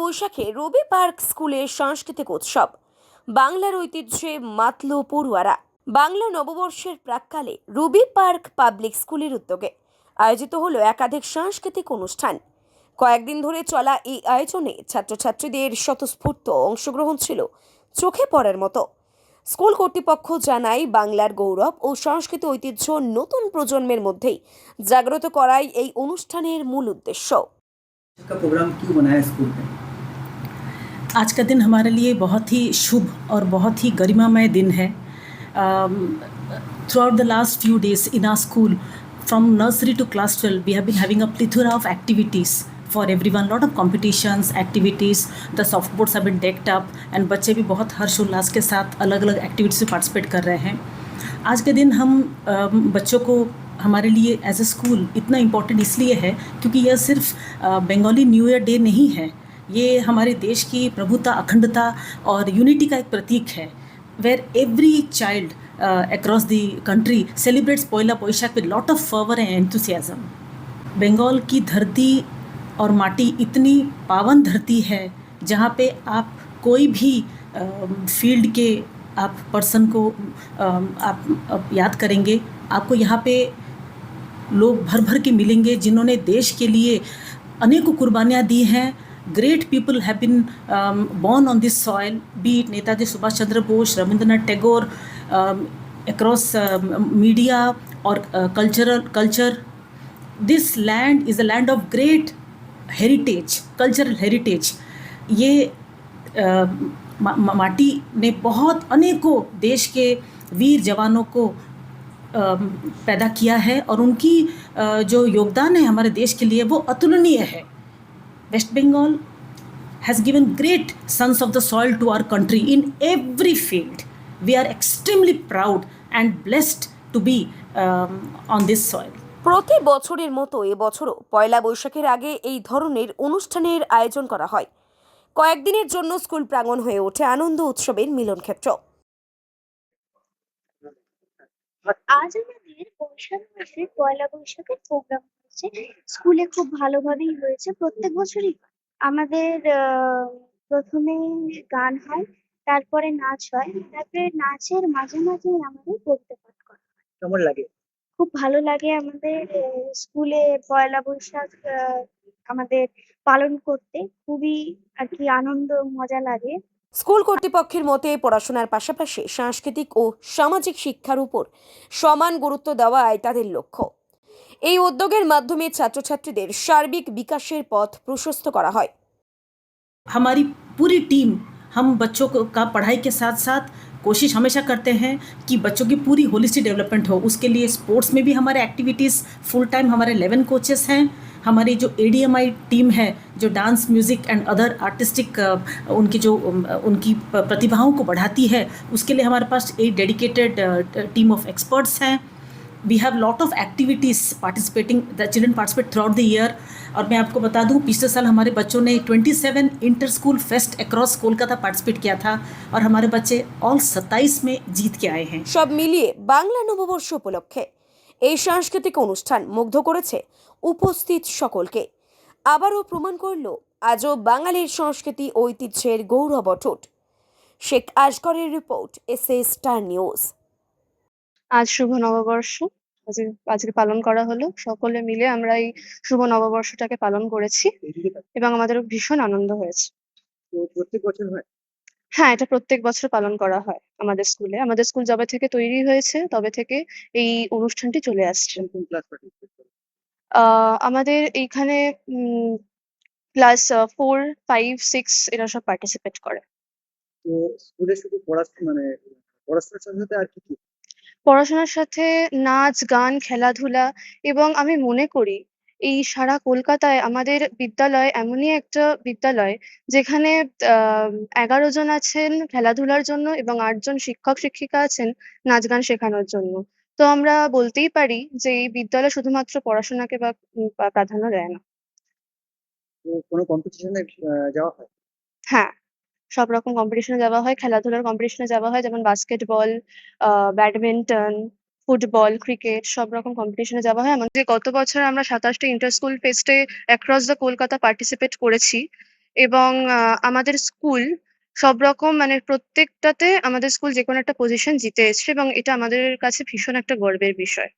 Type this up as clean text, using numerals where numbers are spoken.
বৈশাখে রবি পার্ক স্কুলের সাংস্কৃতিক উৎসব। বাংলার ঐতিহ্যে মাতল পড়ুয়ারা। বাংলা নববর্ষের প্রাক্কালে রবি পার্ক পাবলিক স্কুলের উদ্যোগে আয়োজিত হলো একাধিক সাংস্কৃতিক অনুষ্ঠান। কয়েকদিন ধরে চলা এই আয়োজনে ছাত্রছাত্রীদের স্বতঃস্ফূর্ত অংশগ্রহণ ছিল চোখে পড়ার মতো। স্কুল কর্তৃপক্ষ জানায়, বাংলার গৌরব ও সংস্কৃতি ঐতিহ্য নতুন প্রজন্মের মধ্যেই জাগ্রত করাই এই অনুষ্ঠানের মূল उद्देश्य। का प्रोग्राम क्यों बनाया स्कूल में? आज का दिन हमारे लिए बहुत ही शुभ और बहुत ही गरिमामय दिन है। Throughout the last few days in our school, from nursery to class 12, we have been having a plethora of activities for everyone. Lot of competitions, activities, the soft boards have been decked up and बच्चे भी बहुत हर्षोल्लास के साथ अलग अलग activities में participate कर रहे हैं। आज के दिन हम बच्चों को हमारे लिए एज ए स्कूल इतना इम्पोर्टेंट इसलिए है क्योंकि यह सिर्फ बंगाली न्यू ईयर डे नहीं है, ये हमारे देश की प्रभुता, अखंडता और यूनिटी का एक प्रतीक है, where every child across the country celebrates Poila Boishakh with lot of fervour and enthusiasm. Bengal की धरती और माटी इतनी पावन धरती है जहाँ पे आप कोई भी फील्ड के आप पर्सन को आप याद करेंगे, आपको यहाँ पे लोग भर भर के मिलेंगे जिन्होंने देश के लिए अनेकों कुर्बानियाँ दी हैं। Great people have been born on this soil, be it Netaji Subhash Chandra Bose, Rabindranath Tagore, across media or culture. This land is a land of great heritage, cultural heritage. ये माटी ने बहुत अनेकों देश के वीर जवानों को पैदा किया है और उनकी जो योगदान है हमारे देश के लिए वो अतुलनीय है। West Bengal has given great sons of the soil to our country in every field. We are extremely proud and blessed to be on this soil. প্রতি বছরের মতো এবছরও পয়লা বৈশাখের আগে এই ধরনের অনুষ্ঠানের আয়োজন করা হয়। কয়েকদিনের জন্য স্কুল প্রাঙ্গণ হয়ে ওঠে আনন্দ উৎসবের মিলন ক্ষেত্র। আজ আমাদের বৈশাখ মাসে পয়লা বৈশাখের প্রোগ্রাম হয়েছে। স্কুলে খুব ভালোভাবেই হয়েছে, প্রত্যেক বছরই হয়। আমাদের প্রথমে গান হয়, তারপরে নাচ হয়, তারপরে নাচের মাঝে মাঝে আমাদের কবিতা পাঠ করা হয়। কেমন লাগে? খুব ভালো লাগে আমাদের স্কুলে পয়লা বৈশাখ আমাদের পালন করতে, খুবই আর কি আনন্দ মজা লাগে। স্কুল কর্তৃপক্ষের মতে পড়াশোনার পাশাপাশি সাংস্কৃতিক ও সামাজিক শিক্ষার উপর সমান গুরুত্ব দেওয়াই তাদের লক্ষ্য। এই উদ্যোগের মাধ্যমে ছাত্রছাত্রীদের সার্বিক বিকাশের পথ প্রশস্ত করা হয়। हमारी पूरी टीम हम बच्चों को का पढ़ाई के साथ साथ कोशिश हमेशा करते हैं कि बच्चों की पूरी होलिस्टिक डेवलपमेंट हो। उसके लिए स्पोर्ट्स में भी हमारे एक्टिविटीज़ फुल टाइम हमारे 11 कोचेस हैं। हमारी जो ADMI टीम है जो dance, music and other artistic उनकी जो उनकी प्रतिभाओं को बढ़ाती है, उसके लिए हमारे पास एक डेडिकेटेड टीम ऑफ एक्सपर्ट्स हैं। We have lot of activities participating, the children participate throughout the year। और मैं आपको बता दूं, पिछले साल हमारे बच्चों ने 27 inter school fest across Kolkata participate किया था और हमारे बच्चे ऑल 27 में जीत के आए हैं। সব মিলিয়ে বাংলা নববর্ষ উপলক্ষে এই সাংস্কৃতিক অনুষ্ঠান মুগ্ধ করেছে উপস্থিত সকলকে। আবারও প্রমাণ করল আজও বাঙালির সংস্কৃতি ঐতিহ্যের গৌরব অটুট। শেখ আসগরের রিপোর্ট, SA স্টার নিউজ। আজ শুভ নববর্ষ, আজকে পালন করা হলো। সকলে মিলে আমরা এই শুভ নববর্ষটাকে পালন করেছি এবং আমাদের ভীষণ আনন্দ হয়েছে। তো প্রত্যেক বছর হয়? হ্যাঁ, এটা প্রত্যেক বছর পালন করা হয় আমাদের স্কুলে। আমাদের স্কুল যবে থেকে তৈরি হয়েছে তবে থেকে এই অনুষ্ঠানটি চলে আসছে। কোন ক্লাস পার্টিসিপেট করে? আমাদের এইখানে ক্লাস 4, 5, 6 এরা সব পার্টিসিপেট করে। তো স্কুলে শুধু পড়াশোনার সাথে সাথে আর কি কি? পড়াশোনার সাথে নাচ, গান, খেলাধুলা এবং আমি মনে করি এই সারা কলকাতায় আমাদের বিদ্যালয় এমনই একটা বিদ্যালয় যেখানে 11 জন আছেন খেলাধুলার জন্য এবং 8 জন শিক্ষক-শিক্ষিকা আছেন নাচ গান শেখানোর জন্য। তো আমরা বলতেই পারি যে এই বিদ্যালয় শুধুমাত্র পড়াশোনাকে প্রাধান্য দেয় না। তো কোনো কম্পিটিশনে যাওয়া হয়? হ্যাঁ, সব রকম কম্পিটিশনে যাওয়া হয়, খেলাধুলার কম্পিটিশনে যাওয়া হয়, যেমন বাস্কেটবল, ব্যাডমিন্টন, ফুটবল, ক্রিকেট সব রকম কম্পিটিশনে যাওয়া হয়। আমাদের গত বছর আমরা 27টা ইন্টার স্কুল ফেস্টে অ্যাক্রস দ্য কলকাতা পার্টিসিপেট করেছি এবং আমাদের স্কুল সব রকম মানে প্রত্যেকটাতে আমাদের স্কুল যে কোনো একটা পজিশন জিতে এসছে এবং এটা আমাদের কাছে ভীষণ একটা গর্বের বিষয়।